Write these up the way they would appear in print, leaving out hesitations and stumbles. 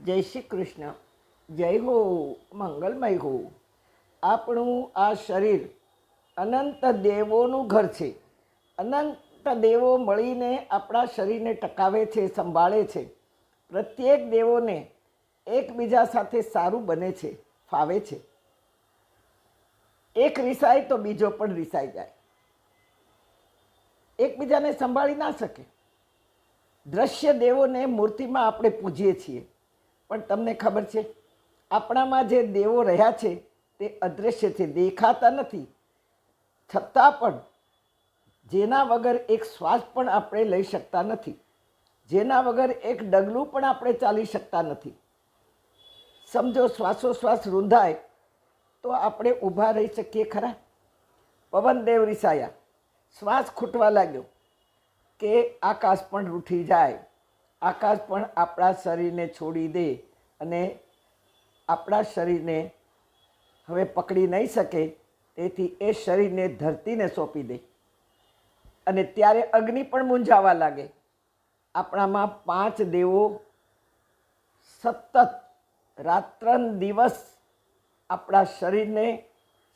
જય શ્રી કૃષ્ણ. જય હો, મંગલમય હો. આપણું આ શરીર અનંત દેવોનું ઘર છે. અનંત દેવો મળીને આપણા શરીરને ટકાવે છે, સંભાળે છે. પ્રત્યેક દેવોને એકબીજા સાથે સારું બને છે, ફાવે છે. એક રિસાય તો બીજો પણ રિસાઈ જાય. એકબીજાને સંભાળી ના શકે. દ્રશ્ય દેવોને મૂર્તિમાં આપણે પૂજીએ છીએ, પણ તમને ખબર છે આપણામાં જે દેવો રહ્યા છે તે અદૃશ્ય છે, દેખાતા નથી. છતાં પણ જેના વગર એક શ્વાસ પણ આપણે લઈ શકતા નથી, જેના વગર એક ડગલું પણ આપણે ચાલી શકતા નથી. સમજો શ્વાસોશ્વાસ રૂંધાય તો આપણે ઊભા રહી શકીએ ખરા? પવનદેવ રિસાયા, શ્વાસ ખૂટવા લાગ્યો કે આકાશ પણ રૂઠી જાય. આકાશ પણ આપણા શરીરને છોડી દે અને આપણા શરીરને હવે પકડી નહીં શકે, તેથી એ શરીરને ધરતીને સોંપી દે. અને ત્યારે અગ્નિ પણ મૂંઝાવા લાગે. આપણામાં 5 દેવો સતત રાત્રન દિવસ આપણા શરીરને,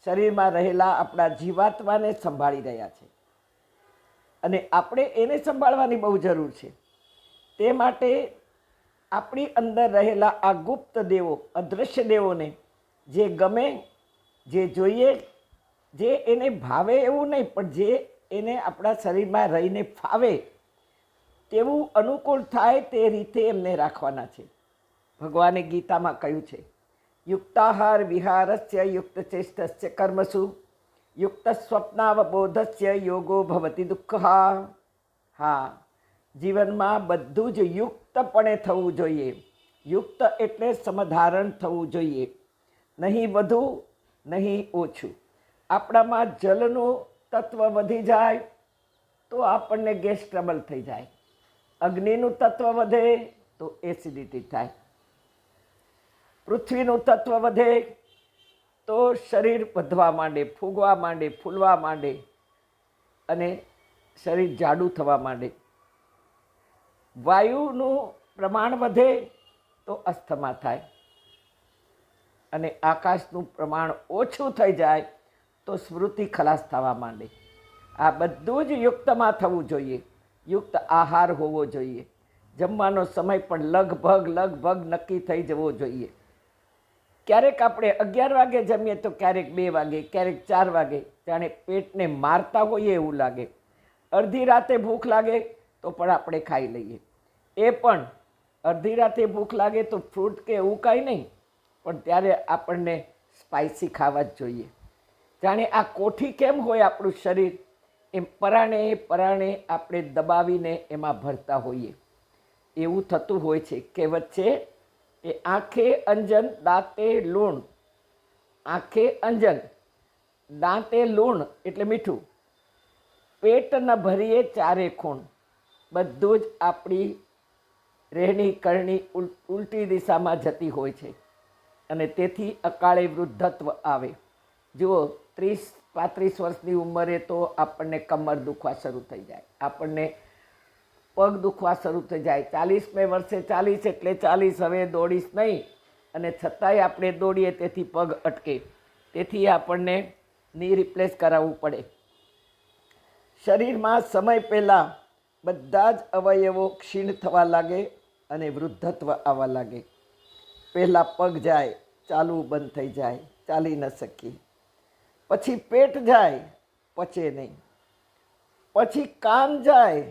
શરીરમાં રહેલા આપણા જીવાત્માને સંભાળી રહ્યા છે. અને આપણે એને સંભાળવાની બહુ જરૂર છે. તે માટે આપણી અંદર રહેલા આ ગુપ્ત દેવો, અદૃશ્ય દેવોને જે ગમે, જે જોઈએ, જે એને ભાવે એવું નહીં, પણ જે એને આપણા શરીરમાં રહીને ફાવે તેવું અનુકૂળ થાય તે રીતે એમને રાખવાના છે. ભગવાને ગીતામાં કહ્યું છે, યુક્તાહાર વિહારસ્ય યુક્ત ચેષ્ટસ્ય કર્મસુ યુક્ત સ્વપ્નાવબોધસ્ય યોગો ભવતિ દુઃખા. હા, જીવનમાં બધું જ યુક્તપણે થવું જોઈએ. યુક્ત એટલે સમધારણ થવું જોઈએ, નહીં વધુ નહીં ઓછું. આપણામાં જલનું તત્વ વધી જાય તો આપણને ગેસ ટ્રબલ થઈ જાય. અગ્નિનું તત્વ વધે તો એસિડિટી થાય. પૃથ્વીનું તત્વ વધે તો શરીર વધવા માંડે, ફૂગવા માંડે, ફૂલવા માંડે અને શરીર જાડું થવા માંડે. વાયુનું પ્રમાણ વધે તો અસ્થમા થાય અને આકાશનું પ્રમાણ ઓછું થઈ જાય તો સ્મૃતિ ખલાસ થવા માંડે. આ બધું જ યુક્તમાં થવું જોઈએ. યુક્ત આહાર હોવો જોઈએ. જમવાનો સમય પણ લગભગ નક્કી થઈ જવો જોઈએ. ક્યારેક આપણે 11 વાગે જમીએ તો ક્યારેક 2 વાગે, ક્યારેક 4 વાગે, જાણે પેટને મારતા હોઈએ એવું લાગે. અડધી રાતે ભૂખ લાગે તો પણ આપણે ખાઈ લઈએ. એ પણ અડધી રાતે ભૂખ લાગે તો ફ્રૂટ કે એવું કાંઈ નહીં, પણ ત્યારે આપણને સ્પાઇસી ખાવા જ જોઈએ. જાણે આ કોઠી કેમ હોય આપણું શરીર, એમ પરાણે આપણે દબાવીને એમાં ભરતા હોઈએ એવું થતું હોય છે. કહેવત છે કે આંખે અંજન દાંતે લૂણ. આંખે અંજન દાંતે લૂણ એટલે મીઠું. પેટ ન ભરીએ ચારે ખૂણ. બધું જ આપણી રહેણી કરણી ઉલટી દિશામાં જતી હોય છે અને તેથી અકાળે વૃદ્ધત્વ આવે. જુઓ, 30-35 વર્ષની ઉંમરે તો આપણને કમર દુખવા શરૂ થઈ જાય, આપણને પગ દુખવા શરૂ થઈ જાય. 40મે વર્ષે 40 એટલે 40, હવે દોડીશ નહીં, અને છતાંય આપણે દોડીએ તેથી પગ અટકે. તેથી આપણને ની રિપ્લેસ કરાવવું પડે. શરીરમાં સમય પહેલાં બધા જ અવયવો ક્ષીણ થવા લાગે અને વૃદ્ધત્વ આવવા લાગે. પહેલાં પગ જાય, ચાલવું બંધ થઈ જાય, ચાલી ન શકીએ. પછી પેટ જાય, પચે નહીં. પછી કાન જાય,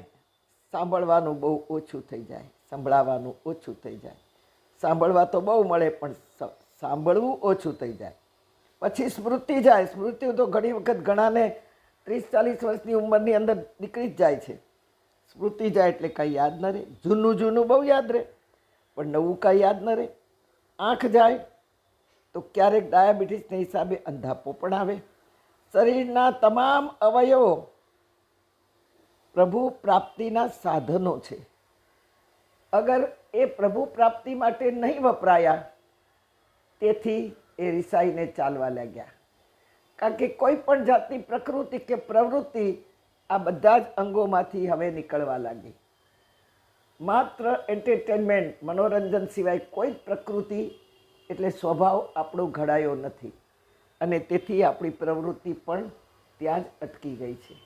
સાંભળવાનું બહુ ઓછું થઈ જાય, સંભળાવાનું ઓછું થઈ જાય. સાંભળવા તો બહુ મળે પણ સાંભળવું ઓછું થઈ જાય. પછી સ્મૃતિ જાય. સ્મૃતિ તો ઘણી વખત ઘણાને 30-40 વર્ષની ઉંમરની અંદર નીકળી જ જાય છે. સ્મૃતિ જાય એટલે કંઈ યાદ ન રહે. જૂનું બહુ યાદ રહે, પણ નવું કાંઈ યાદ ન રહે. આંખ જાય તો ક્યારેક ડાયાબિટીસના હિસાબે અંધાપો પણ આવે. શરીરના તમામ અવયવો પ્રભુ પ્રાપ્તિના સાધનો છે. અગર એ પ્રભુ પ્રાપ્તિ માટે નહીં વપરાયા, તેથી એ રિસાઈને ચાલવા લાગ્યા. કારણ કે કોઈ પણ જાતની પ્રકૃતિ કે પ્રવૃત્તિ આ બધા જ અંગોમાંથી હવે નીકળવા લાગી. માત્ર એન્ટરટેનમેન્ટ મનોરંજન સિવાય કોઈ જ પ્રકૃતિ એટલે સ્વભાવ આપણો ઘડાયો નથી અને તેથી આપણી પ્રવૃત્તિ પણ ત્યાં જ અટકી ગઈ છે.